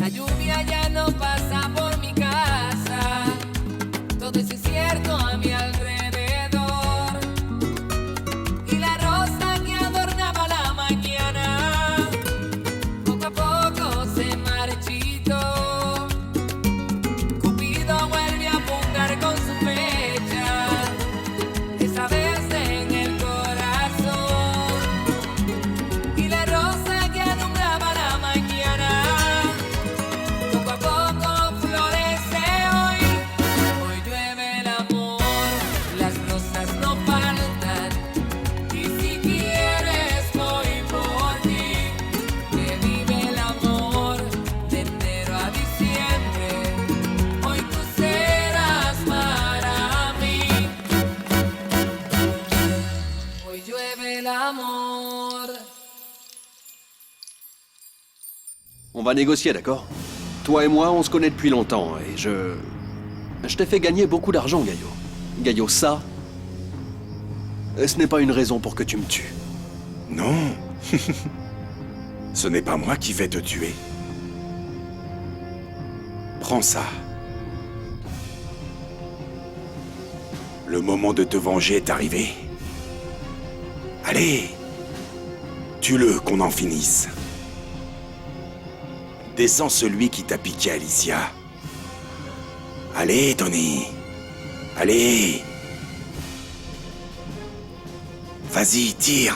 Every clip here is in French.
La lluvia ya no pasa por mi casa. Todo es incierto a mi alrededor. Y la rosa que adornaba la mañana poco a poco se marchitó. Cupido vuelve a apuntar con su flecha, esa vez en el corazón. Y la rosa que alumbraba la mañana poco a poco florece hoy. Hoy llueve el amor, las rosas no faltan. Y si quieres voy por ti. Que vive el amor de enero a diciembre. Hoy tú serás para mí. Hoy llueve el amor. On va négocier, d'accord? Toi et moi, on se connaît depuis longtemps, et je t'ai fait gagner beaucoup d'argent, Gaillot. Gaillot, ça... ce n'est pas une raison pour que tu me tues. Non. Ce n'est pas moi qui vais te tuer. Prends ça. Le moment de te venger est arrivé. Allez, tue-le, qu'on en finisse. Descends celui qui t'a piqué Alicia. Allez, Tony. Allez. Vas-y, tire.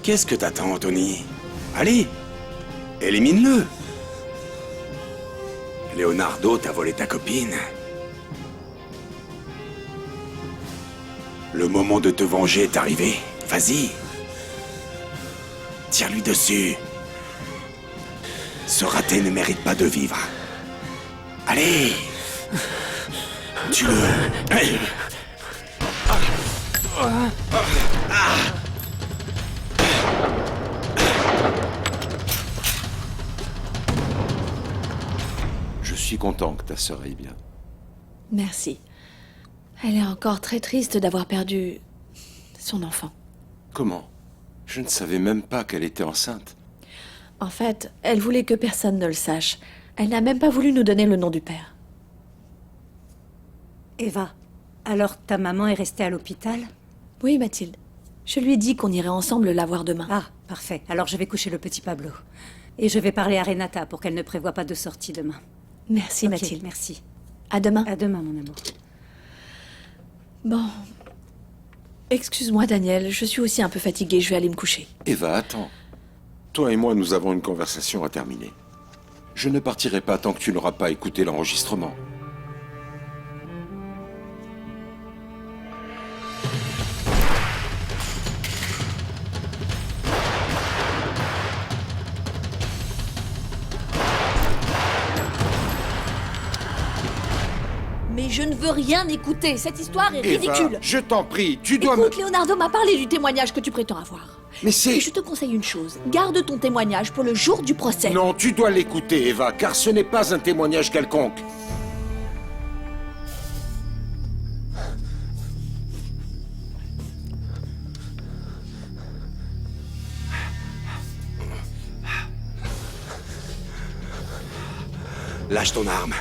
Qu'est-ce que t'attends, Tony? Allez, élimine-le. Leonardo t'a volé ta copine. Le moment de te venger est arrivé. Vas-y. Tire-lui dessus. Ce raté ne mérite pas de vivre. Allez. Tue-le. Allez. Je suis content que ta sœur aille bien. Merci. Elle est encore très triste d'avoir perdu son enfant. Comment? Je ne savais même pas qu'elle était enceinte. En fait, elle voulait que personne ne le sache. Elle n'a même pas voulu nous donner le nom du père. Eva, alors ta maman est restée à l'hôpital? Oui, Mathilde. Je lui ai dit qu'on irait ensemble la voir demain. Ah, parfait. Alors je vais coucher le petit Pablo. Et je vais parler à Renata pour qu'elle ne prévoie pas de sortie demain. Merci, Ok, Mathilde. merci. À demain. À demain, mon amour. Bon. Excuse-moi, Daniel. Je suis aussi un peu fatiguée. Je vais aller me coucher. Eva, attends. Toi et moi, nous avons une conversation à terminer. Je ne partirai pas tant que tu n'auras pas écouté l'enregistrement. Mais je ne veux rien écouter. Cette histoire est ridicule. Eva, je t'en prie, tu dois Écoute, Leonardo m'a parlé du témoignage que tu prétends avoir. Mais c'est... Et je te conseille une chose. Garde ton témoignage pour le jour du procès. Non, tu dois l'écouter, Eva, car ce n'est pas un témoignage quelconque. Lâche ton arme.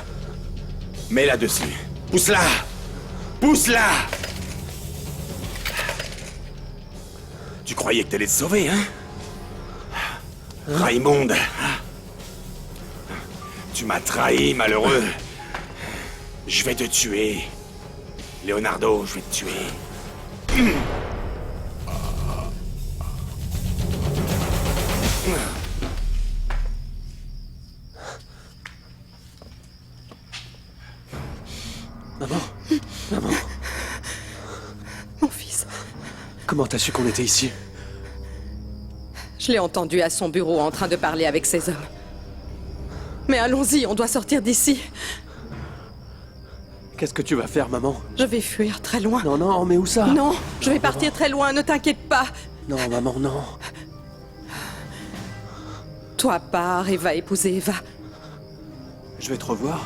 Mets-la dessus. Pousse-la. Pousse-la. Tu croyais que t'allais te sauver, hein? Raymond. Tu m'as trahi, malheureux. Je vais te tuer. Leonardo, je vais te tuer. Maman? Maman? Mon fils, Comment t'as su qu'on était ici? je l'ai entendu à son bureau en train de parler avec ses hommes. Mais allons-y, on doit sortir d'ici. Qu'est-ce que tu vas faire, maman? Je vais fuir très loin. Non, non, mais où ça? Non, je vais partir très loin, ne t'inquiète pas. Non, maman, non. Toi, pars et va épouser Eva. Je vais te revoir.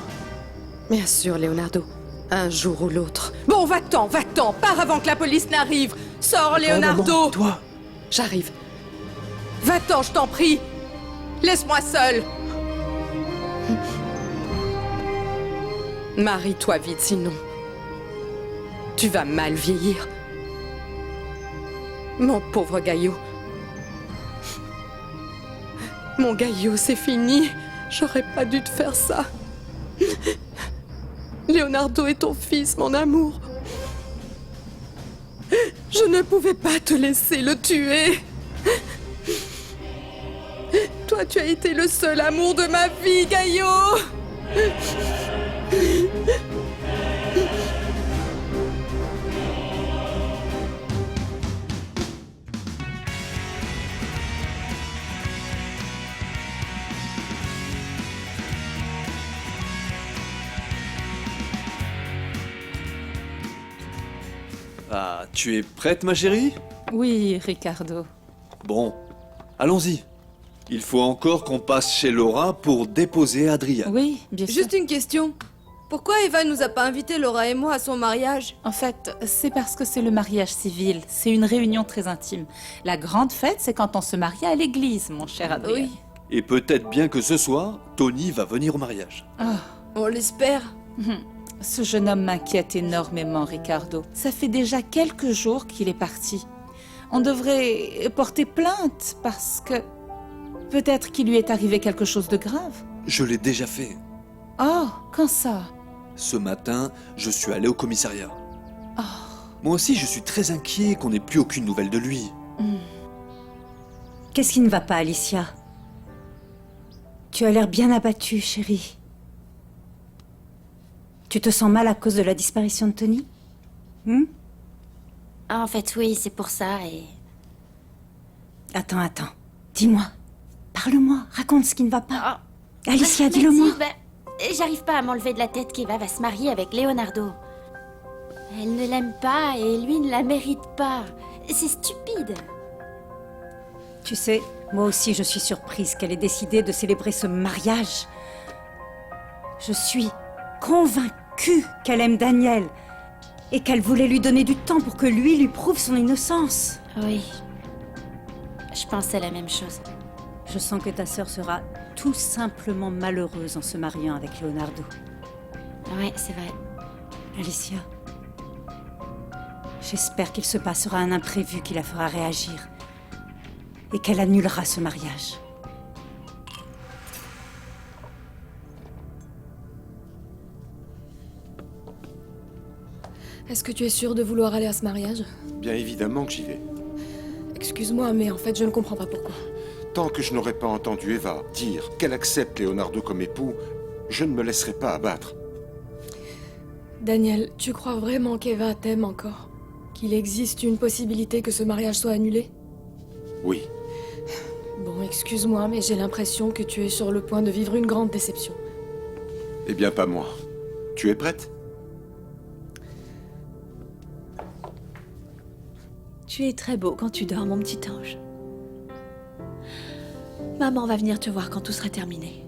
Bien sûr, Leonardo. Un jour ou l'autre. Bon, va-t'en, pars avant que la police n'arrive. Sors, Attends, Leonardo. maman, toi? J'arrive. Va-t'en, je t'en prie. Laisse-moi seule. Marie-toi vite, sinon tu vas mal vieillir. Mon pauvre Gaillot. Mon Gaillot, c'est fini. J'aurais pas dû te faire ça. Leonardo est ton fils, mon amour. Je ne pouvais pas te laisser le tuer. Toi, tu as été le seul amour de ma vie, Gaillot. Ah, tu es prête, ma chérie? Oui, Ricardo. Bon, allons-y. Il faut encore qu'on passe chez Laura pour déposer Adrien. Oui, bien sûr. Juste une question. Pourquoi Eva nous a pas invité Laura et moi à son mariage? En fait, c'est parce que c'est le mariage civil. C'est une réunion très intime. La grande fête, c'est quand on se marie à l'église, mon cher Adrien. Oui, Et peut-être bien que ce soir, Tony va venir au mariage. on l'espère. Ce jeune homme m'inquiète énormément, Ricardo. Ça fait déjà quelques jours qu'il est parti. On devrait porter plainte parce que peut-être qu'il lui est arrivé quelque chose de grave. Je l'ai déjà fait. Oh, quand ça? Ce matin, je suis allé au commissariat. Moi aussi, je suis très inquiet qu'on n'ait plus aucune nouvelle de lui. Qu'est-ce qui ne va pas, Alicia? Tu as l'air bien abattue, chérie. Tu te sens mal à cause de la disparition de Tony? En fait, oui, c'est pour ça et... Attends. Dis-moi. Parle-moi. Raconte ce qui ne va pas. Alicia, Merci, dis-le-moi. j'arrive pas à m'enlever de la tête qu'Eva va se marier avec Leonardo. Elle ne l'aime pas et lui ne la mérite pas. C'est stupide. Tu sais, moi aussi je suis surprise qu'elle ait décidé de célébrer ce mariage. Je suis convaincue qu'elle aime Daniel et qu'elle voulait lui donner du temps pour que lui prouve son innocence. Oui. Je pensais la même chose. Je sens que ta sœur sera tout simplement malheureuse en se mariant avec Leonardo. Ouais, c'est vrai. Alicia, j'espère qu'il se passera un imprévu qui la fera réagir et qu'elle annulera ce mariage. Est-ce que tu es sûre de vouloir aller à ce mariage? Bien évidemment que j'y vais. Excuse-moi, mais en fait, je ne comprends pas pourquoi. Tant que je n'aurai pas entendu Eva dire qu'elle accepte Leonardo comme époux, je ne me laisserai pas abattre. Daniel, tu crois vraiment qu'Eva t'aime encore? Qu'il existe une possibilité que ce mariage soit annulé? Oui. Bon, excuse-moi, mais j'ai l'impression que tu es sur le point de vivre une grande déception. Eh bien, pas moi. Tu es prête? Tu es très beau quand tu dors, mon petit ange. Maman va venir te voir quand tout sera terminé.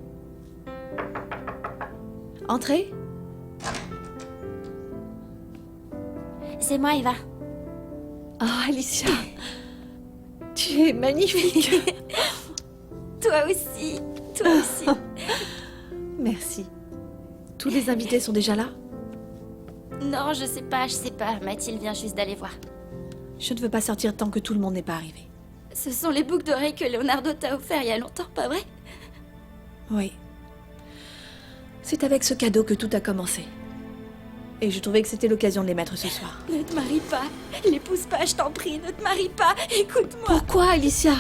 Entrez. C'est moi, Eva. Oh, Alicia. Tu es magnifique. Toi aussi. Toi aussi. Merci. Tous les invités sont déjà là? Non, je sais pas. Mathilde vient juste d'aller voir. Je ne veux pas sortir tant que tout le monde n'est pas arrivé. Ce sont les boucles d'oreilles que Leonardo t'a offert il y a longtemps, pas vrai? Oui. C'est avec ce cadeau que tout a commencé. Et je trouvais que c'était l'occasion de les mettre ce soir. Ne te marie pas. L'épouse pas, je t'en prie. Ne te marie pas. Écoute-moi. Pourquoi, Alicia?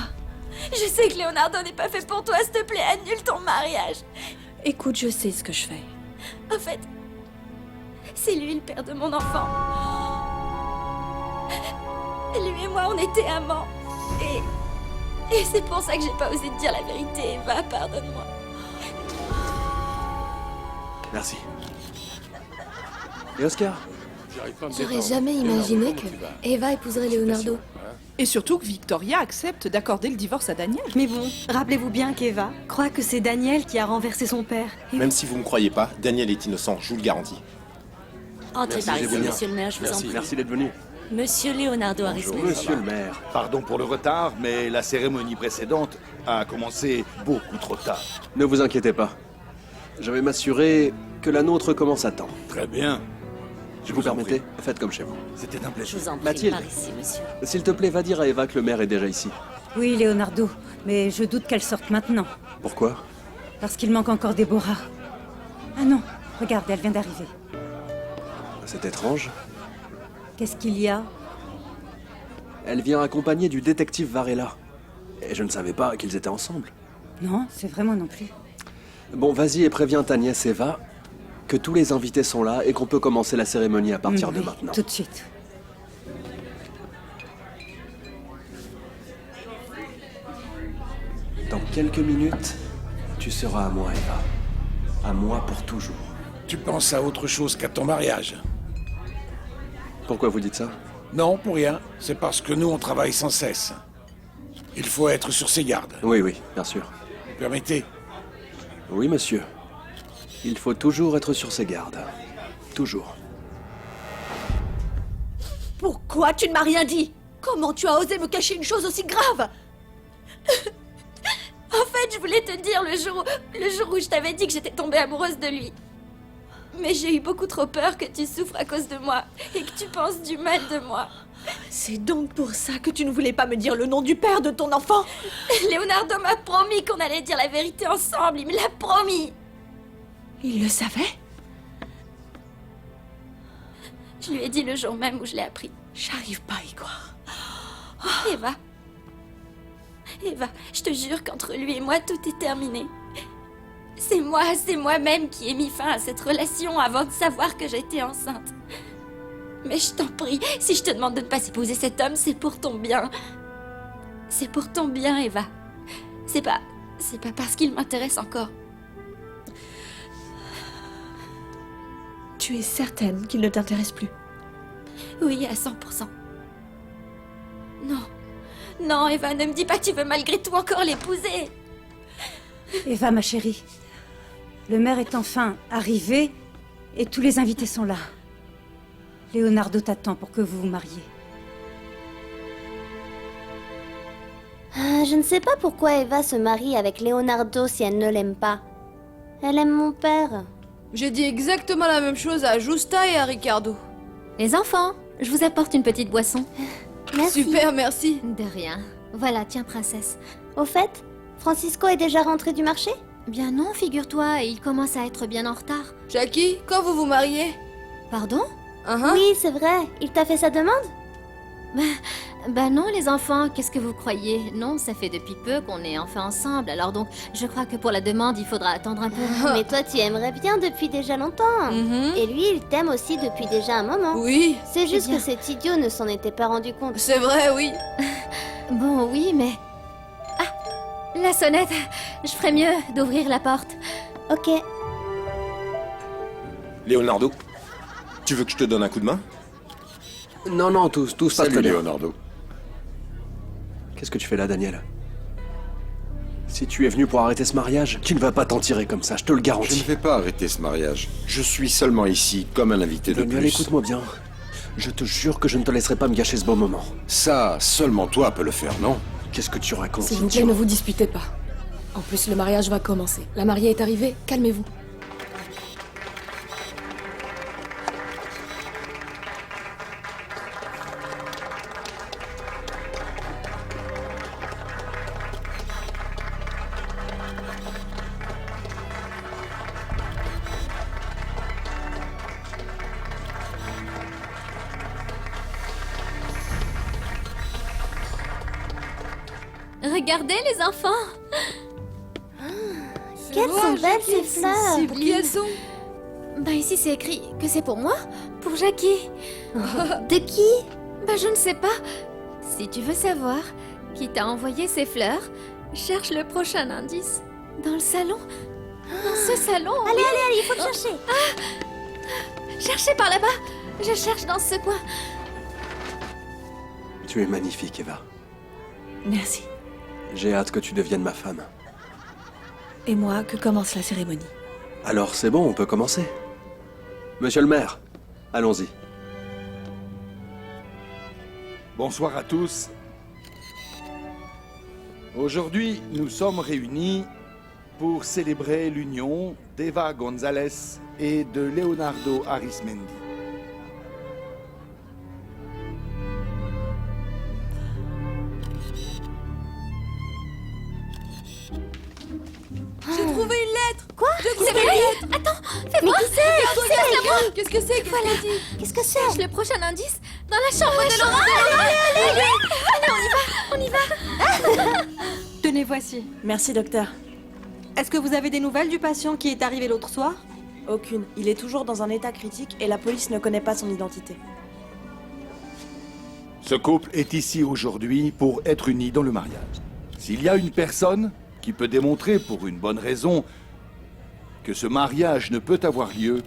Je sais que Leonardo n'est pas fait pour toi. S'il te plaît, annule ton mariage. Écoute, je sais ce que je fais. En fait, c'est lui le père de mon enfant. Lui et moi, on était amants. Et c'est pour ça que j'ai pas osé te dire la vérité. Eva, pardonne-moi. Merci. Et Oscar? J'aurais jamais imaginé que Eva épouserait Leonardo. Et surtout que Victoria accepte d'accorder le divorce à Daniel. Mais bon, rappelez-vous bien qu'Eva croit que c'est Daniel qui a renversé son père. Même si vous me croyez pas, Daniel est innocent, je vous le garantis. Entrez par ici, monsieur le maire, je vous en prie. Merci d'être venu. Monsieur Leonardo Arismendi. Monsieur le maire. Pardon pour le retard, mais la cérémonie précédente a commencé beaucoup trop tard. Ne vous inquiétez pas. Je vais m'assurer que la nôtre commence à temps. Très bien. Je vous permettez? Faites comme chez vous. C'était un Je plaisir. vous en prie, Mathilde. par ici, monsieur. S'il te plaît, va dire à Eva que le maire est déjà ici. Oui, Leonardo, mais je doute qu'elle sorte maintenant. Pourquoi? Parce qu'il manque encore Déborah. Ah non, regarde, elle vient d'arriver. C'est étrange. Qu'est-ce qu'il y a? Elle vient accompagnée du détective Varela. Et je ne savais pas qu'ils étaient ensemble. Non, c'est vraiment non plus. Bon, vas-y et préviens ta nièce Eva que tous les invités sont là et qu'on peut commencer la cérémonie à partir de Oui, maintenant. tout de suite. Dans quelques minutes, tu seras à moi, Eva. À moi pour toujours. Tu penses à autre chose qu'à ton mariage? Pourquoi vous dites ça? Non, pour rien. C'est parce que nous, on travaille sans cesse. Il faut être sur ses gardes. Oui, oui, bien sûr. Permettez? Oui, monsieur. Il faut toujours être sur ses gardes. Toujours. Pourquoi tu ne m'as rien dit? Comment tu as osé me cacher une chose aussi grave? En fait, je voulais te dire le jour où je t'avais dit que j'étais tombée amoureuse de lui. Mais j'ai eu beaucoup trop peur que tu souffres à cause de moi et que tu penses du mal de moi. C'est donc pour ça que tu ne voulais pas me dire le nom du père de ton enfant? Leonardo m'a promis qu'on allait dire la vérité ensemble, il me l'a promis. Il le savait? Je lui ai dit le jour même où je l'ai appris. J'arrive pas à y croire. Eva, je te jure qu'entre lui et moi, tout est terminé. C'est moi-même qui ai mis fin à cette relation avant de savoir que j'étais enceinte. Mais je t'en prie, si je te demande de ne pas épouser cet homme, c'est pour ton bien. C'est pour ton bien, Eva. C'est pas parce qu'il m'intéresse encore. Tu es certaine qu'il ne t'intéresse plus? Oui, à 100%. Non, Eva, ne me dis pas que tu veux malgré tout encore l'épouser. Eva, ma chérie, le maire est enfin arrivé et tous les invités sont là. Leonardo t'attend pour que vous vous mariez. Je ne sais pas pourquoi Eva se marie avec Leonardo si elle ne l'aime pas. Elle aime mon père. J'ai dit exactement la même chose à Justa et à Ricardo. Les enfants, je vous apporte une petite boisson. Merci. Super, merci. De rien. Voilà, tiens, princesse. Au fait, Francisco est déjà rentré du marché? Bien non, figure-toi, il commence à être bien en retard. Jackie, quand vous vous mariez? Pardon? Oui, c'est vrai. Il t'a fait sa demande? Bah non, les enfants, qu'est-ce que vous croyez? Non, ça fait depuis peu qu'on est enfin ensemble, alors donc je crois que pour la demande, il faudra attendre un peu. Mais toi, tu aimerais bien depuis déjà longtemps. Et lui, il t'aime aussi depuis déjà un moment. Oui. C'est juste que cet idiot ne s'en était pas rendu compte. C'est vrai, oui. Bon, oui, mais... Ah, la sonnette. Je ferais mieux d'ouvrir la porte. Ok. Leonardo, tu veux que je te donne un coup de main? Non, tout se passe Salut, très bien. Leonardo. Qu'est-ce que tu fais là, Daniel? Si tu es venu pour arrêter ce mariage, tu ne vas pas t'en tirer comme ça, je te le Je garantis. ne vais pas arrêter ce mariage. Je suis seulement ici comme un invité de Daniel, plus. écoute-moi bien. Je te jure que je ne te laisserai pas me gâcher ce beau moment. Ça, seulement toi peux le faire, non? Qu'est-ce que tu racontes? S'il vous plaît, ne vous disputez pas. En plus, le mariage va commencer. La mariée est arrivée, calmez-vous. Regardez, les enfants. Quelles sont belles ces fleurs. Pour qui elles sont? Bah ici c'est écrit que c'est pour moi, pour Jackie. De qui? Bah je ne sais pas. Si tu veux savoir qui t'a envoyé ces fleurs, cherche le prochain indice. Dans le salon. Dans ce salon. Allez, il faut le chercher. Cherchez par là-bas. Je cherche dans ce coin. Tu es magnifique, Eva. Merci. J'ai hâte que tu deviennes ma femme. Et moi, que commence la cérémonie? Alors c'est bon, on peut commencer. Monsieur le maire, allons-y. Bonsoir à tous. Aujourd'hui, nous sommes réunis pour célébrer l'union d'Eva González et de Leonardo Arismendi. J'ai trouvé une lettre. Quoi? C'est vrai? Attends, fais-moi. Mais qui c'est? C'est Qu'est-ce que c'est? Voilà. Qu'est-ce que c'est? Cherche le prochain indice dans la chambre de Laurent. Allez, on y va. Tenez, voici. Merci, docteur. Est-ce que vous avez des nouvelles du patient qui est arrivé l'autre soir? Aucune. Il est toujours dans un état critique et la police ne connaît pas son identité. Ce couple est ici aujourd'hui pour être unis dans le mariage. S'il y a une personne qui peut démontrer pour une bonne raison que ce mariage ne peut avoir lieu,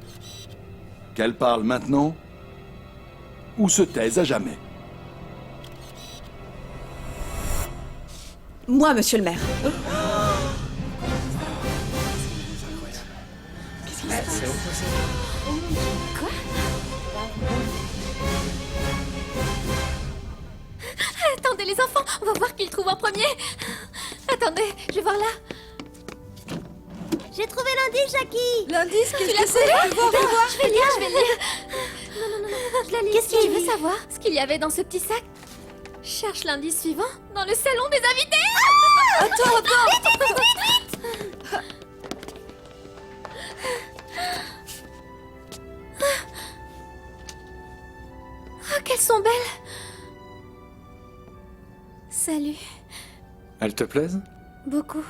qu'elle parle maintenant ou se taise à jamais. Moi, monsieur le maire. Quoi? Attendez les enfants, on va voir qui le trouve en premier. Attendez, je vais voir là. J'ai trouvé l'indice, Jackie. L'indice, Tu qu'est-ce l'as que c'est? trouvé? Je vais lire. Non, je la lis. Qu'est-ce qu'il y a? Tu veux savoir ce qu'il y avait dans ce petit sac? Cherche l'indice suivant dans le salon des invités. Attends. Vite. Oh, qu'elles sont belles. Salut. Elles te plaisent? Beaucoup.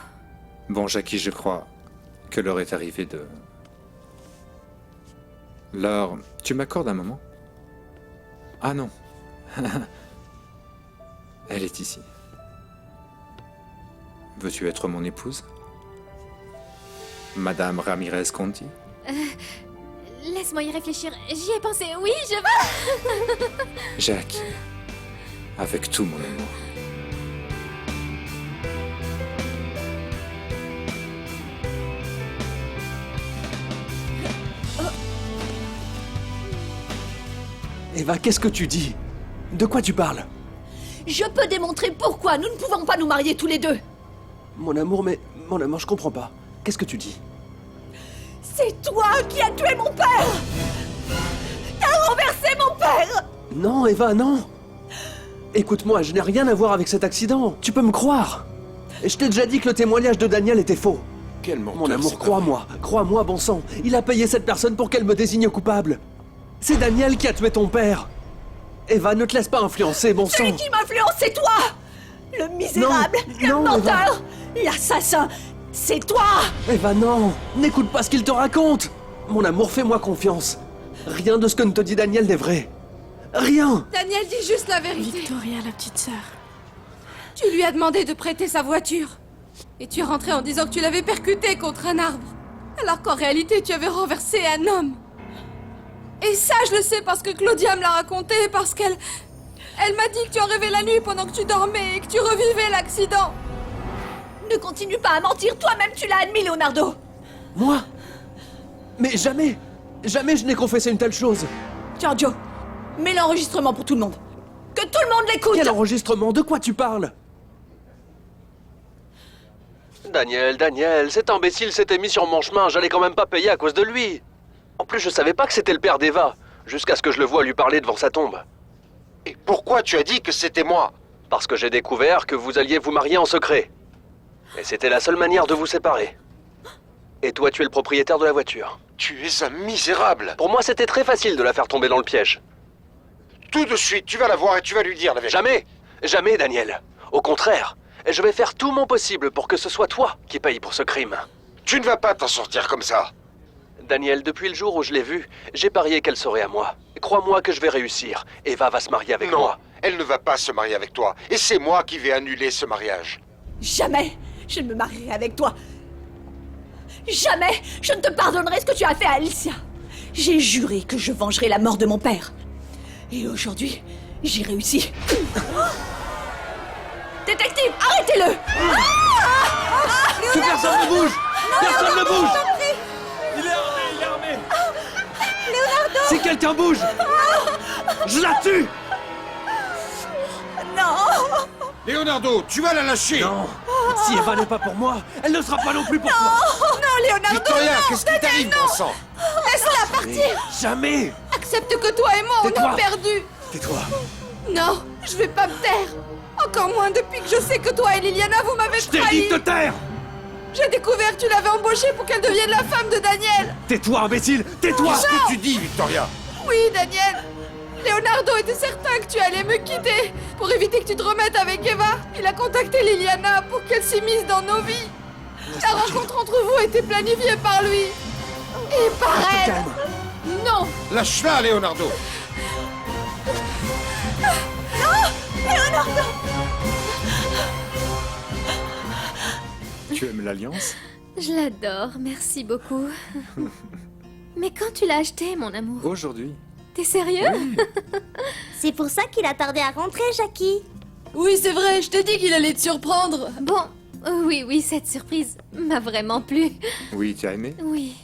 Bon, Jackie, je crois que l'heure est arrivée de... Laure, tu m'accordes un moment? Ah non. Elle est ici. Veux-tu être mon épouse? Madame Ramirez Conti? Laisse-moi y réfléchir. J'y ai pensé. Oui, je veux. Jackie, avec tout mon amour. Eva, qu'est-ce que tu dis? De quoi tu parles? Je peux démontrer pourquoi nous ne pouvons pas nous marier tous les deux. Mon amour, je comprends pas. Qu'est-ce que tu dis? C'est toi qui as tué mon père. T'as renversé mon père. Non, Eva, non. Écoute-moi, je n'ai rien à voir avec cet accident. Tu peux me croire. Et je t'ai déjà dit que le témoignage de Daniel était faux. Quel menteur, Mon amour, c'est crois-moi, bon sang. Il a payé cette personne pour qu'elle me désigne coupable. C'est Daniel qui a tué ton père. Eva, ne te laisse pas influencer, bon sang. Celui qui m'influence, c'est toi. Le misérable, le menteur, l'assassin, c'est toi. Eva, non. N'écoute pas ce qu'il te raconte. Mon amour, fais-moi confiance. Rien de ce que ne te dit Daniel n'est vrai. Rien. Daniel dit juste la vérité. Victoria, la petite sœur. Tu lui as demandé de prêter sa voiture. Et tu es rentré en disant que tu l'avais percuté contre un arbre. Alors qu'en réalité, tu avais renversé un homme. Et ça, je le sais parce que Claudia me l'a raconté, parce qu'elle m'a dit que tu en rêvais la nuit pendant que tu dormais et que tu revivais l'accident. Ne continue pas à mentir, toi-même tu l'as admis, Leonardo. Moi? Mais jamais je n'ai confessé une telle chose. Giorgio, mets l'enregistrement pour tout le monde. Que tout le monde l'écoute. Quel enregistrement? De quoi tu parles? Daniel, cet imbécile s'était mis sur mon chemin, j'allais quand même pas payer à cause de lui. En plus, je savais pas que c'était le père d'Eva, jusqu'à ce que je le voie lui parler devant sa tombe. Et pourquoi tu as dit que c'était moi? Parce que j'ai découvert que vous alliez vous marier en secret. Et c'était la seule manière de vous séparer. Et toi, tu es le propriétaire de la voiture. Tu es un misérable. Pour moi, c'était très facile de la faire tomber dans le piège. Tout de suite, tu vas la voir et tu vas lui dire la vérité. Jamais, Daniel. Au contraire, je vais faire tout mon possible pour que ce soit toi qui paye pour ce crime. Tu ne vas pas t'en sortir comme ça. Daniel, depuis le jour où je l'ai vue, j'ai parié qu'elle serait à moi. Crois-moi que je vais réussir. Eva va se marier avec moi. Non, elle ne va pas se marier avec toi. Et c'est moi qui vais annuler ce mariage. Jamais je ne me marierai avec toi. Jamais je ne te pardonnerai ce que tu as fait à Alicia. J'ai juré que je vengerai la mort de mon père. Et aujourd'hui, j'ai réussi. Détective, arrêtez-le. Que personne ne bouge. Personne ne bouge. Il est armé. Si quelqu'un bouge, je la tue. Leonardo, tu vas la lâcher. Non. Si Eva n'est pas pour moi, elle ne sera pas non plus pour toi. Non, Leonardo, Victoria, non, qu'est-ce qui t'arrive, non. bon sang? Laisse-la partir. Jamais. Accepte que toi et moi, on Tais-toi. a perdu. Tais-toi. Non, je vais pas me taire. Encore moins depuis que je sais que toi et Liliana, vous m'avez Je t'ai trahi. dit de te taire. J'ai découvert que tu l'avais embauchée pour qu'elle devienne la femme de Daniel. Tais-toi, imbécile. Tais-toi. Qu'est-ce que tu dis, Victoria? Oui, Daniel. Leonardo était certain que tu allais me quitter. Pour éviter que tu te remettes avec Eva, il a contacté Liliana pour qu'elle s'immisce dans nos vies. La rencontre entre vous était planifiée par lui. Et par elle. Non. Lâche-la, Leonardo. Non, Leonardo. Tu aimes l'Alliance? Je l'adore, merci beaucoup. Mais quand tu l'as acheté, mon amour? Aujourd'hui. T'es sérieux? C'est pour ça qu'il a tardé à rentrer, Jackie. Oui, c'est vrai, je t'ai dit qu'il allait te surprendre. Bon, oui, cette surprise m'a vraiment plu. Oui, tu as aimé? Oui.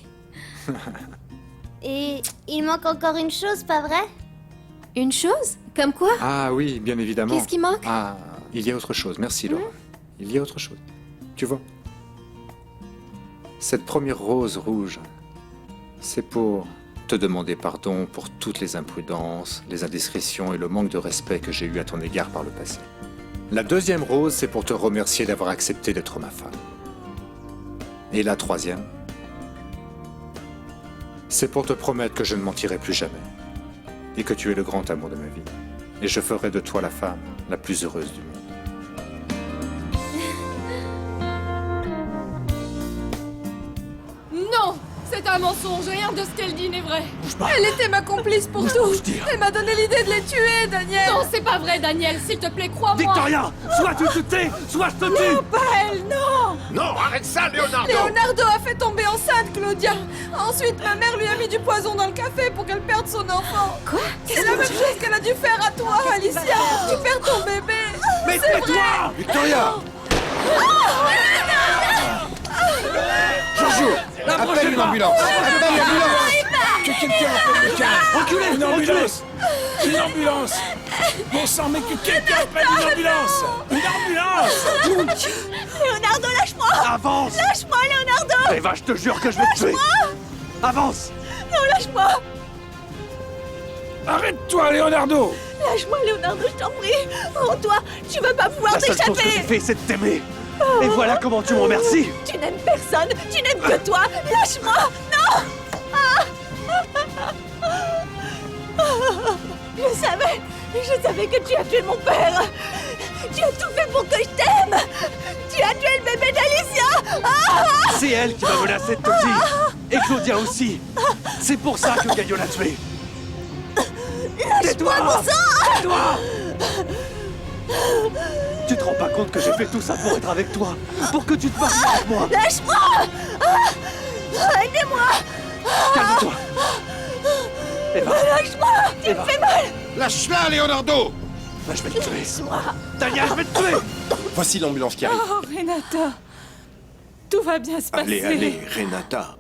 Et il manque encore une chose, pas vrai? Une chose? Comme quoi? Ah oui, bien évidemment. Qu'est-ce qui manque? Ah, il y a autre chose. Merci, Laura. Il y a autre chose. Tu vois? Cette première rose rouge, c'est pour te demander pardon pour toutes les imprudences, les indiscrétions et le manque de respect que j'ai eu à ton égard par le passé. La deuxième rose, c'est pour te remercier d'avoir accepté d'être ma femme. Et la troisième, c'est pour te promettre que je ne mentirai plus jamais. Et que tu es le grand amour de ma vie. Et je ferai de toi la femme la plus heureuse du monde. Non, c'est un mensonge, rien de ce qu'elle dit n'est vrai. Elle était ma complice pour tout. Elle m'a donné l'idée de les tuer, Daniel. Non, c'est pas vrai, Daniel, s'il te plaît, crois-moi. Victoria, soit tu te tais, soit je te tue. Non, pas elle, non. Non, arrête ça, Leonardo. Leonardo a fait tomber enceinte Claudia. Ensuite, ma mère lui a mis du poison dans le café pour qu'elle perde son enfant. Quoi? C'est la même chose qu'elle a dû faire à toi, Alicia. Tu perds ton bébé. Mais c'est tais-toi. vrai. Victoria. Jojo, appelle une ambulance. Appelle une ambulance. Que quelqu'un appelle le 15. Reculez, Une ambulance. Une ambulance. Bon sang, mais que quelqu'un appelle une ambulance. Une ambulance. Leonardo, lâche-moi. Avance. Lâche-moi, Leonardo. Eva, je te jure que je vais te tuer. Avance. Non, lâche-moi. Arrête-toi, Leonardo. Lâche-moi, Leonardo, je t'en prie. Oh, toi, tu vas pas pouvoir La seule chose que j'ai t'échapper. fait, c'est de t'aimer. Et voilà comment tu me remercies. Tu n'aimes personne, tu n'aimes que toi. Lâche-moi. Non. Je savais que tu as tué mon père. Tu as tout fait pour que je t'aime. Tu as tué le bébé d'Alicia. C'est elle qui m'a menacé de te le dire. Et Claudia aussi. C'est pour ça que Gaillot l'a tué. Lâche-moi, bon sang. Tais-toi. Tu te rends pas compte que j'ai fait tout ça pour être avec toi, pour que tu te maries avec moi. Lâche-moi. Aidez-moi. Calme-toi. Eva. Lâche-moi. Tu me fais mal. Lâche-la, Leonardo. Je vais te tuer. Daniel, je vais te tuer. Voici l'ambulance qui arrive. Oh, Renata. Tout va bien se passer. Allez, allez, Renata.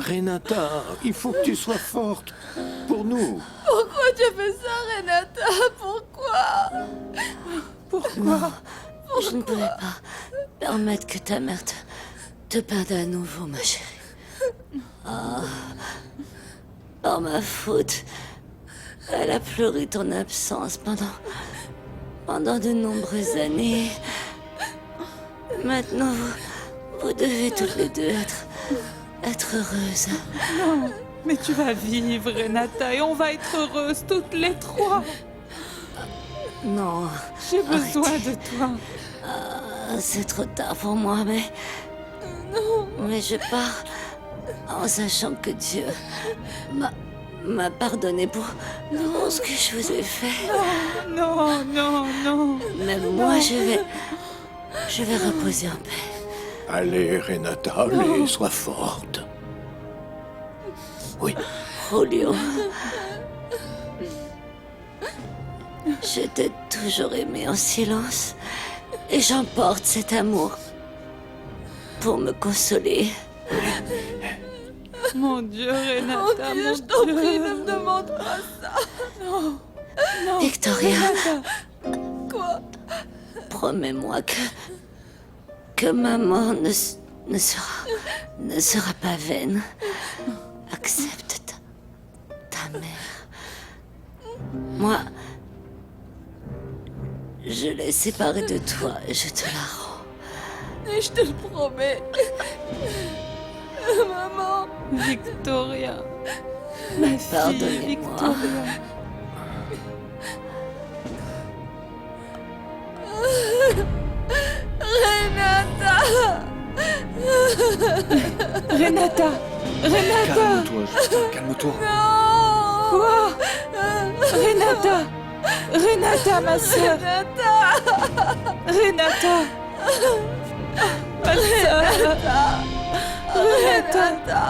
Renata, il faut que tu sois forte. Pour nous. Pourquoi tu as fait ça, Renata? Pourquoi? Pourquoi? Je ne pouvais pas permettre que ta mère te perde à nouveau, ma chérie. Ah, par ma faute, elle a pleuré ton absence pendant de nombreuses années. Maintenant, vous devez toutes les deux être heureuses. Non, mais tu vas vivre, Renata, et on va être heureuses toutes les trois. Non. J'ai besoin de toi. C'est trop tard pour moi, mais... Non. Mais je pars en sachant que Dieu m'a pardonné pour ce que je vous ai fait. Non, non, non. Même moi, je vais reposer en paix. Allez, Renata, allez, sois forte. Oui. Julio, je t'ai toujours aimé en silence et j'emporte cet amour pour me consoler. Mon Dieu, Renata, Mon Dieu, je t'en prie, ne me demande pas ça. Non, non. Victoria. Renata. Quoi? Promets-moi que maman ne sera pas vaine. Accepte ta mère. Moi, je l'ai séparée de toi et je te la rends. Et je te le promets. Maman. Victoria. Ma fille, Pardonnez-moi. Victoria. Renata. Renata. Renata. Calme-toi, Justin, calme-toi. Non. Quoi? Renata. Renata, ma sœur. Renata. Renata. Ma sœur. Renata.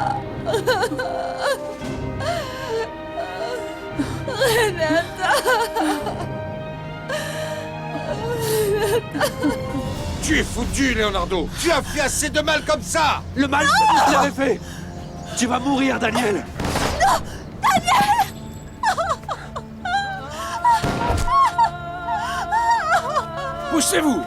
Tu es foutu, Leonardo. Tu as fait assez de mal comme ça. Le mal, c'est moi qui l'avais fait. Tu vas mourir, Daniel. Non, Daniel. Poussez-vous!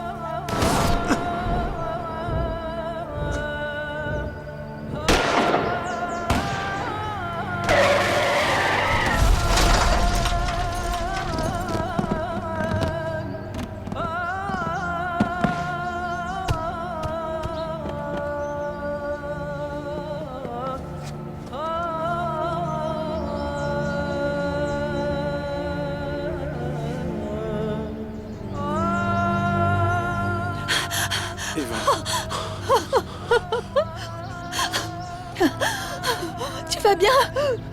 Tu vas bien?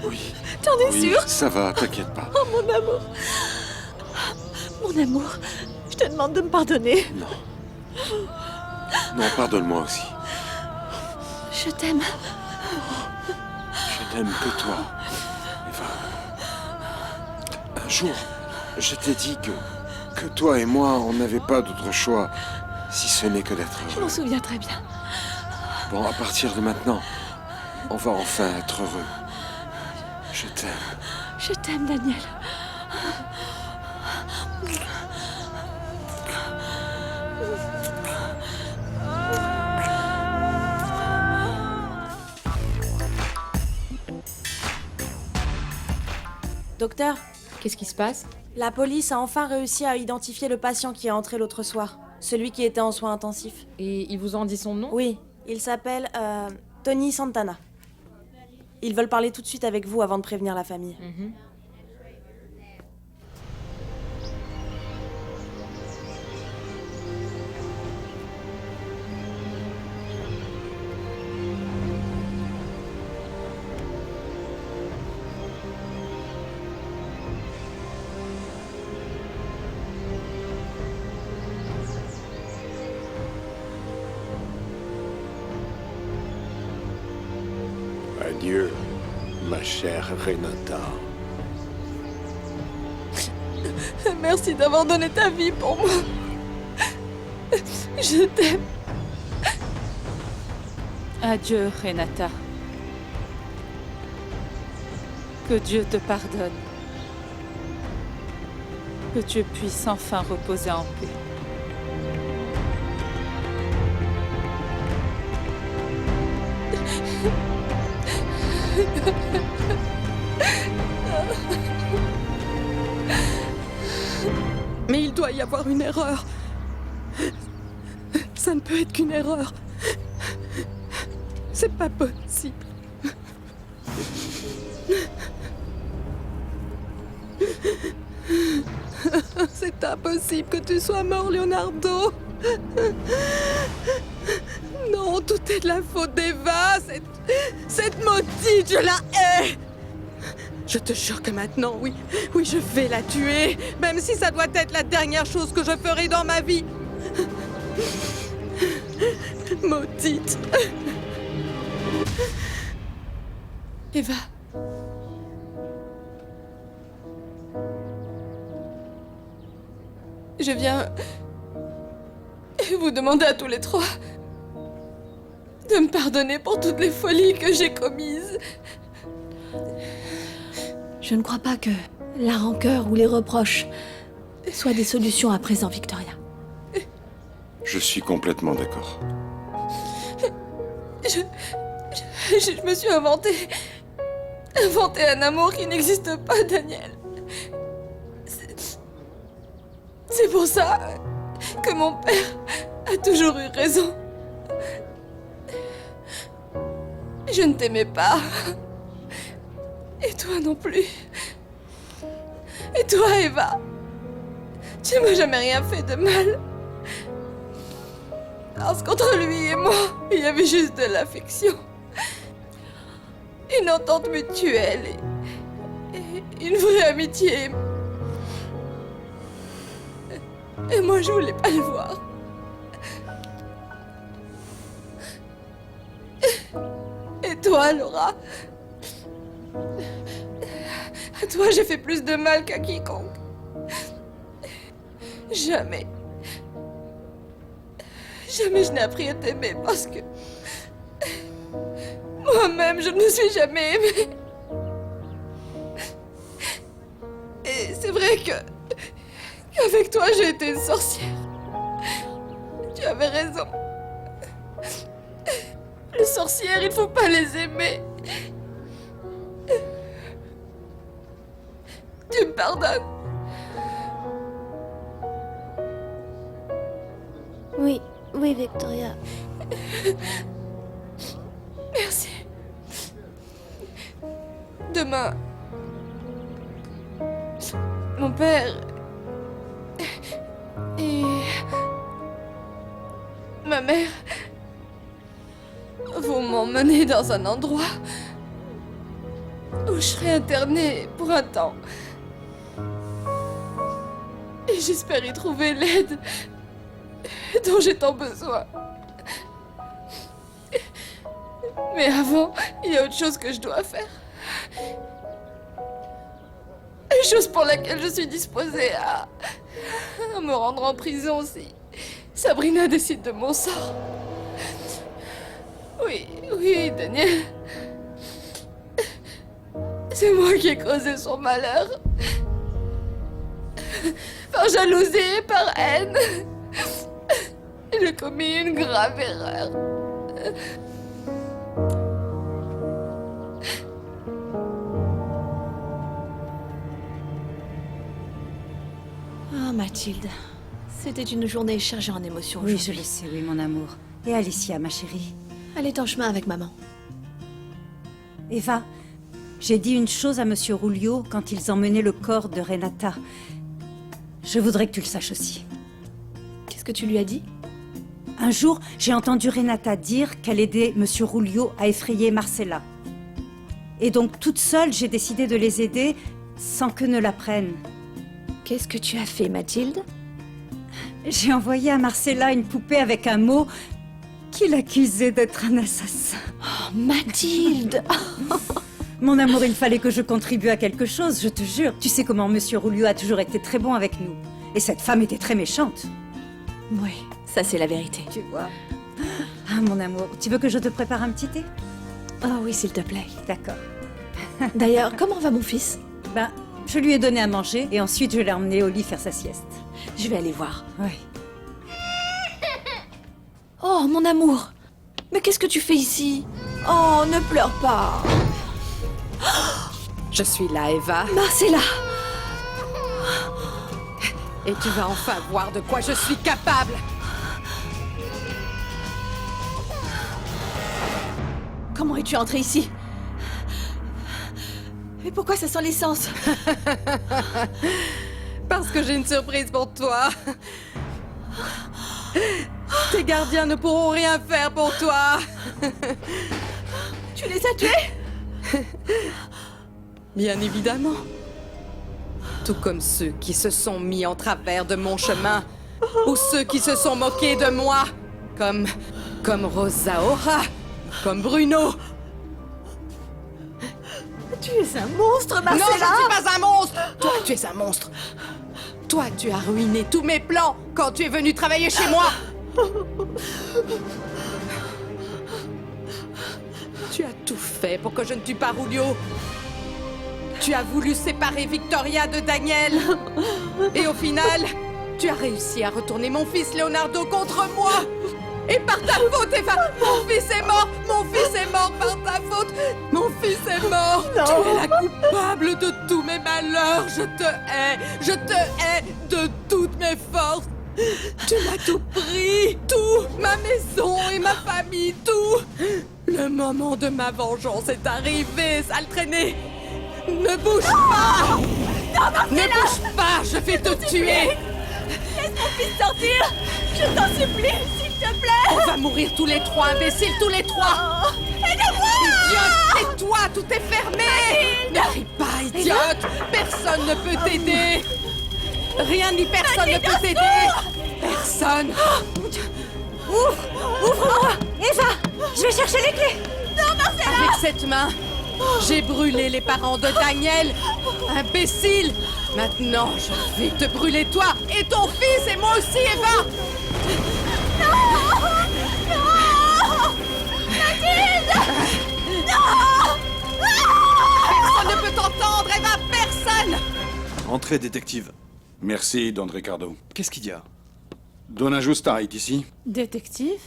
Oui. T'en es Oui, sûr? ça va, t'inquiète pas. Oh mon amour. Mon amour, je te demande de me pardonner. Non, pardonne-moi aussi. Je t'aime. Je n'aime que toi, Eva. Un jour, je t'ai dit que toi et moi, on n'avait pas d'autre choix, si ce n'est que d'être Je heureux. m'en souviens très bien. Bon, à partir de maintenant, on va enfin être heureux. Je t'aime. Je t'aime, Daniel. Docteur, Qu'est-ce qui se passe? la police a enfin réussi à identifier le patient qui est entré l'autre soir. Celui qui était en soins intensifs. Et ils vous ont dit son nom? Oui, il s'appelle Tony Santana. Ils veulent parler tout de suite avec vous avant de prévenir la famille. Adieu, ma chère Renata. Merci d'avoir donné ta vie pour moi. Je t'aime. Adieu, Renata. Que Dieu te pardonne. Que tu puisses enfin reposer en paix. Mais il doit y avoir une erreur. Ça ne peut être qu'une erreur. C'est pas possible. C'est impossible que tu sois mort, Leonardo. Non, tout est de la faute d'Eva. Cette maudite, je la hais. Je te jure que maintenant, oui, je vais la tuer. Même si ça doit être la dernière chose que je ferai dans ma vie. Maudite. Eva. Je viens vous demander à tous les trois de me pardonner pour toutes les folies que j'ai commises. Je ne crois pas que la rancœur ou les reproches soient des solutions à présent, Victoria. Je suis complètement d'accord. Je me suis inventé un amour qui n'existe pas, Daniel. C'est pour ça que mon père a toujours eu raison. Je ne t'aimais pas. Et toi non plus. Et toi, Eva, tu m'as jamais rien fait de mal. Parce qu'entre lui et moi, il y avait juste de l'affection. Une entente mutuelle et une vraie amitié. Et moi, je voulais pas le voir. Et toi, Laura? À toi, j'ai fait plus de mal qu'à quiconque. Jamais je n'ai appris à t'aimer parce que moi-même, je ne me suis jamais aimée. Et c'est vrai qu'avec toi, j'ai été une sorcière. Tu avais raison. Les sorcières, il faut pas les aimer. Tu me pardonnes? Oui, oui, Victoria. Merci. Demain, mon père et ma mère vont m'emmener dans un endroit où je serai internée pour un temps. Et j'espère y trouver l'aide dont j'ai tant besoin. Mais avant, il y a autre chose que je dois faire. Une chose pour laquelle je suis disposée à me rendre en prison si Sabrina décide de mon sort. Oui, oui, Daniel. C'est moi qui ai causé son malheur. Par jalousie et par haine. J'ai commis une grave erreur. Ah, Mathilde. C'était une journée chargée en émotions. Oui, je aujourd'hui. le sais, oui, mon amour. Et Alicia, ma chérie? Elle est en chemin avec maman. Eva, j'ai dit une chose à Monsieur Rulio quand ils emmenaient le corps de Renata. Je voudrais que tu le saches aussi. Qu'est-ce que tu lui as dit? Un jour, j'ai entendu Renata dire qu'elle aidait Monsieur Rulio à effrayer Marcella. Et donc, toute seule, j'ai décidé de les aider sans qu'eux ne l'apprennent. Qu'est-ce que tu as fait, Mathilde? J'ai envoyé à Marcella une poupée avec un mot qui l'accusait d'être un assassin. Oh, Mathilde! Mon amour, il fallait que je contribue à quelque chose, je te jure. Tu sais comment Monsieur Rulio a toujours été très bon avec nous. Et cette femme était très méchante. Oui, ça c'est la vérité. Tu vois. Ah, mon amour, tu veux que je te prépare un petit thé? Ah oui, s'il te plaît. D'accord. D'ailleurs, comment va mon fils? Ben, je lui ai donné à manger et ensuite je l'ai emmené au lit faire sa sieste. Je vais aller voir. Oui. Oh, mon amour! Mais qu'est-ce que tu fais ici? Oh, ne pleure pas! Je suis là, Eva. Marcella! Et tu vas enfin voir de quoi je suis capable. Comment es-tu entrée ici? Mais pourquoi ça sent l'essence? Parce que j'ai une surprise pour toi. Tes gardiens ne pourront rien faire pour toi. Tu les as tués? Bien évidemment. Tout comme ceux qui se sont mis en travers de mon chemin. Ou ceux qui se sont moqués de moi. Comme Rosa Ora. Comme Bruno. Tu es un monstre, Marcella! Non, je ne suis pas un monstre! Toi, tu es un monstre. Toi, tu as ruiné tous mes plans quand tu es venu travailler chez moi. Tu as tout fait pour que je ne tue pas Rulio. Tu as voulu séparer Victoria de Daniel. Et au final, Tu as réussi à retourner mon fils Leonardo contre moi. Et par ta faute, Eva, mon fils est mort. Mon fils est mort par ta faute. Mon fils est mort. Non. Tu es la coupable de tous mes malheurs. Je te hais. Je te hais de toutes mes forces. Tu m'as tout pris. Tout. Ma maison et ma famille. Tout. Le moment de ma vengeance est arrivé, sale traînée. Ne bouge pas. Non, Marcella. Ne bouge pas, je vais te tuer. Laisse mon fils sortir. Je t'en supplie, s'il te plaît. On va mourir tous les trois, imbéciles, tous les trois. Aidez-moi. Idiote, tais-toi, tout est fermé. Ne crie pas, idiote. Personne ne peut t'aider. Rien ni personne ne peut t'aider. Personne. Ouvre-moi Eva, je vais chercher les clés. Non, Marcella. Avec cette main, j'ai brûlé les parents de Daniel. Imbécile. Maintenant, je vais te brûler toi et ton fils et moi aussi, Eva. Non. Non. Mathilde. Non. Personne ne peut t'entendre, Eva, personne. Entrez, détective. Merci, Don Ricardo. Qu'est-ce qu'il y a? Donna Justa est ici. Détective?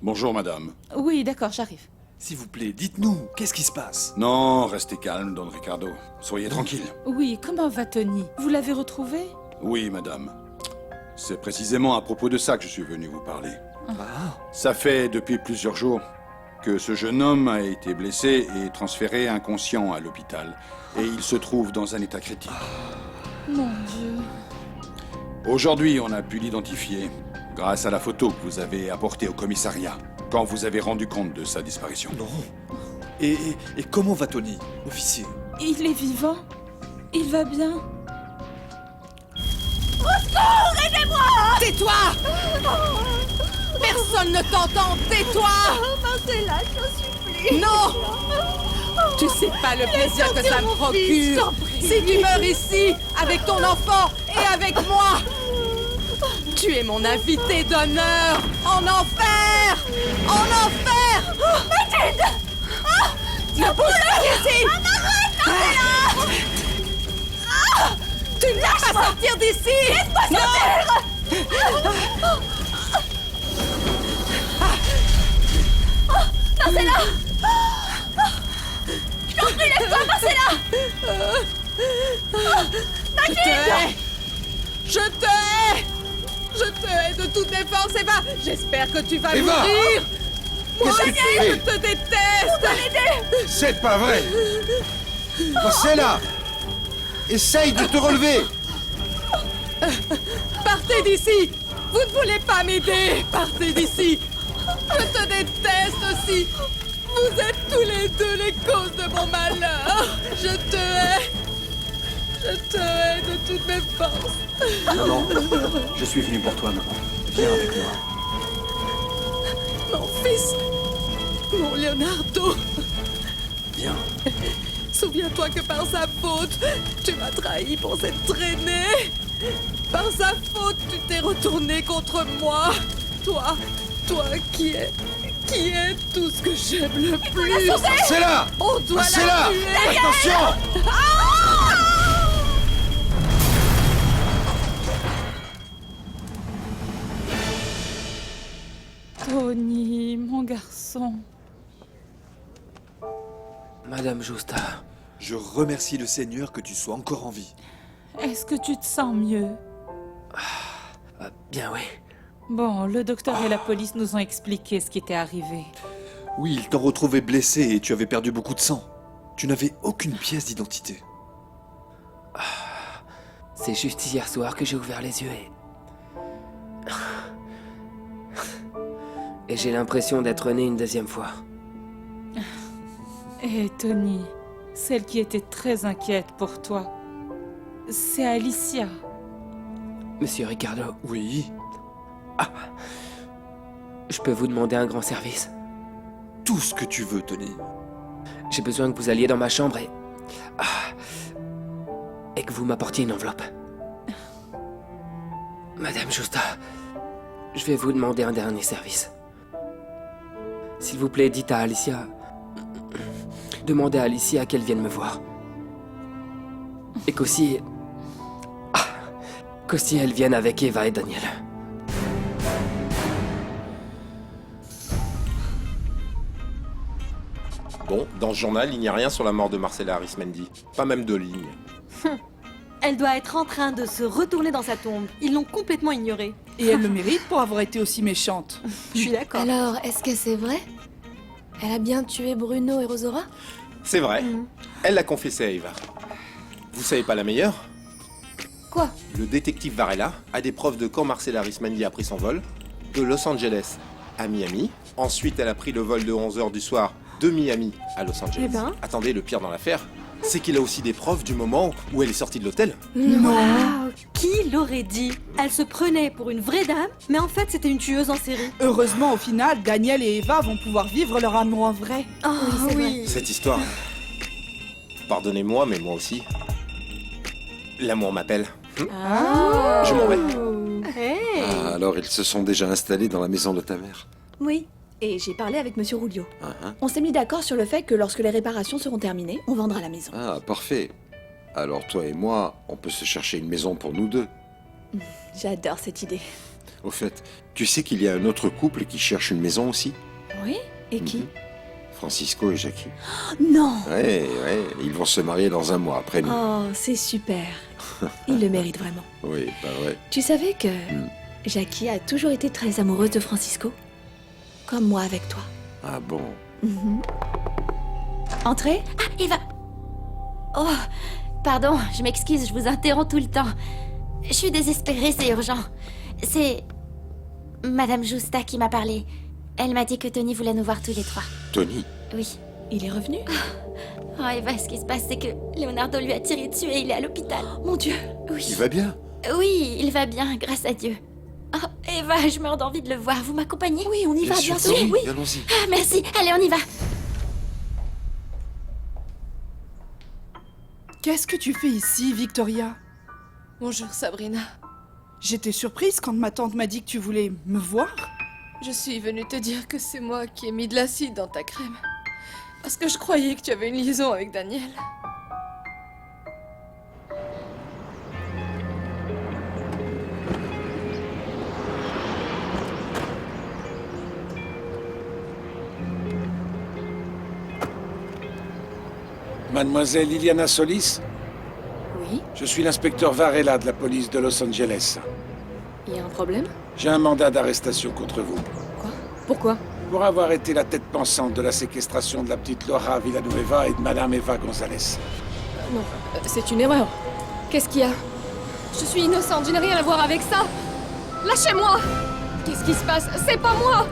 Bonjour, madame. Oui, d'accord, j'arrive. S'il vous plaît, dites-nous, qu'est-ce qui se passe? Non, restez calme, Don Ricardo. Soyez tranquille. Oui, comment va Tony? Vous l'avez retrouvé? Oui, madame. C'est précisément à propos de ça que je suis venu vous parler. Ah. Ça fait depuis plusieurs jours que ce jeune homme a été blessé et transféré inconscient à l'hôpital. Et il se trouve dans un état critique. Mon Dieu. Aujourd'hui, on a pu l'identifier grâce à la photo que vous avez apportée au commissariat quand vous avez rendu compte de sa disparition. Non. Et comment va Tony, officier? Il est vivant? Il va bien? Au secours, aidez-moi. Tais-toi. Personne ne t'entend, tais-toi. Marcella, je t'en supplie. Non. Tu sais pas le plaisir que ça me procure. Si tu meurs ici, avec ton enfant et avec moi, tu es mon invité d'honneur en enfer. En enfer. Mathilde. Ne bouge pas d'ici. Arrête, Marcella. Tu ne vas pas sortir d'ici. Laisse-moi sortir. Marcella. Je t'en prie, lève-toi, Marcella. Je te hais. Je te hais. Je te hais de toutes mes forces, Eva. J'espère que tu vas Eva. mourir. Moi Qu'est-ce que aussi, tu fais? je te déteste. On va l'aider. C'est pas vrai. Marcella, essaye de te relever. Partez d'ici. Vous ne voulez pas m'aider. Partez d'ici. Je te déteste aussi. Vous êtes tous les deux les causes de mon malheur. Je te hais. Je te hais de toutes mes forces. Non, non, je suis venu pour toi, maman. Viens avec moi. Mon fils. Mon Leonardo. Viens. Souviens-toi que par sa faute, tu m'as trahi pour cette traînée. Par sa faute, tu t'es retourné contre moi. Toi qui es tout ce que j'aime le plus. Marcella. On doit Marcella, la tuer. attention. Tony, mon garçon. Madame Justa. Je remercie le Seigneur que tu sois encore en vie. Est-ce que tu te sens mieux? Bien oui. Bon, le docteur et la police nous ont expliqué ce qui était arrivé. Oui, ils t'ont retrouvé blessé et tu avais perdu beaucoup de sang. Tu n'avais aucune pièce d'identité. C'est juste hier soir que j'ai ouvert les yeux et j'ai l'impression d'être né une deuxième fois. Et Tony, celle qui était très inquiète pour toi, c'est Alicia. Monsieur Ricardo. Oui. Je peux vous demander un grand service? Tout ce que tu veux, Tony. J'ai besoin que vous alliez dans ma chambre et que vous m'apportiez une enveloppe. Madame Justa, je vais vous demander un dernier service. S'il vous plaît, dites à Alicia... Demandez à Alicia qu'elle vienne me voir. Et qu'aussi... qu'aussi elles viennent avec Eva et Daniel. Bon, dans ce journal, il n'y a rien sur la mort de Marcella Arismendi. Pas même 2 lignes. Elle doit être en train de se retourner dans sa tombe. Ils l'ont complètement ignorée. Et elle le mérite pour avoir été aussi méchante. Je suis d'accord. Alors, est-ce que c'est vrai? Elle a bien tué Bruno et Rosora? C'est vrai. Elle l'a confessé à Eva. Vous savez pas la meilleure? Quoi? Le détective Varela a des preuves de quand Marcella Arismendi a pris son vol, de Los Angeles à Miami. Ensuite, elle a pris le vol de 11h du soir de Miami à Los Angeles. Eh ben. Attendez, le pire dans l'affaire, c'est qu'il a aussi des preuves du moment où elle est sortie de l'hôtel. Waouh, qui l'aurait dit? Elle se prenait pour une vraie dame, mais en fait c'était une tueuse en série. Heureusement, au final, Daniel et Eva vont pouvoir vivre leur amour en vrai. Oh oui. Cette histoire, pardonnez-moi, mais moi aussi, l'amour m'appelle. Je m'en vais. Ah, alors ils se sont déjà installés dans la maison de ta mère. Oui, et j'ai parlé avec Monsieur Rouliot. Ah, On s'est mis d'accord sur le fait que lorsque les réparations seront terminées, on vendra la maison. ah, parfait. Alors toi et moi, on peut se chercher une maison pour nous deux. J'adore cette idée. Au fait, tu sais qu'il y a un autre couple qui cherche une maison aussi? Oui? Et qui? Francisco et Jackie. Non! Ouais, ils vont se marier dans 1 mois après nous. Oh, c'est super. Il le mérite vraiment. Oui, bah ouais. Tu savais que Jackie a toujours été très amoureuse de Francisco? Comme moi avec toi. Ah bon? Entrez? Ah, Eva! Oh, pardon, je m'excuse, je vous interromps tout le temps. Je suis désespérée, c'est urgent. C'est Madame Justa qui m'a parlé. Elle m'a dit que Tony voulait nous voir tous les 3. Tony? Oui. Il est revenu? Oh, Eva, ce qui se passe, c'est que Leonardo lui a tiré dessus et il est à l'hôpital. Mon Dieu! Oui. Il va bien? Oui, il va bien, grâce à Dieu. Oh, Eva, je meurs d'envie de le voir. Vous m'accompagnez? Oui, on y va, bien sûr. Oui. Allons-y. Ah, merci. Allez, on y va. Qu'est-ce que tu fais ici, Victoria? Bonjour, Sabrina. J'étais surprise quand ma tante m'a dit que tu voulais me voir. Je suis venue te dire que c'est moi qui ai mis de l'acide dans ta crème. Parce que je croyais que tu avais une liaison avec Daniel. Mademoiselle Liliana Solis? Oui? Je suis l'inspecteur Varela de la police de Los Angeles. Il y a un problème? J'ai un mandat d'arrestation contre vous. Pourquoi? Pour avoir été la tête pensante de la séquestration de la petite Laura Villanueva et de Madame Eva Gonzalez. Non, c'est une erreur. Qu'est-ce qu'il y a? Je suis innocente, je n'ai rien à voir avec ça. Lâchez-moi! Qu'est-ce qui se passe? C'est pas moi!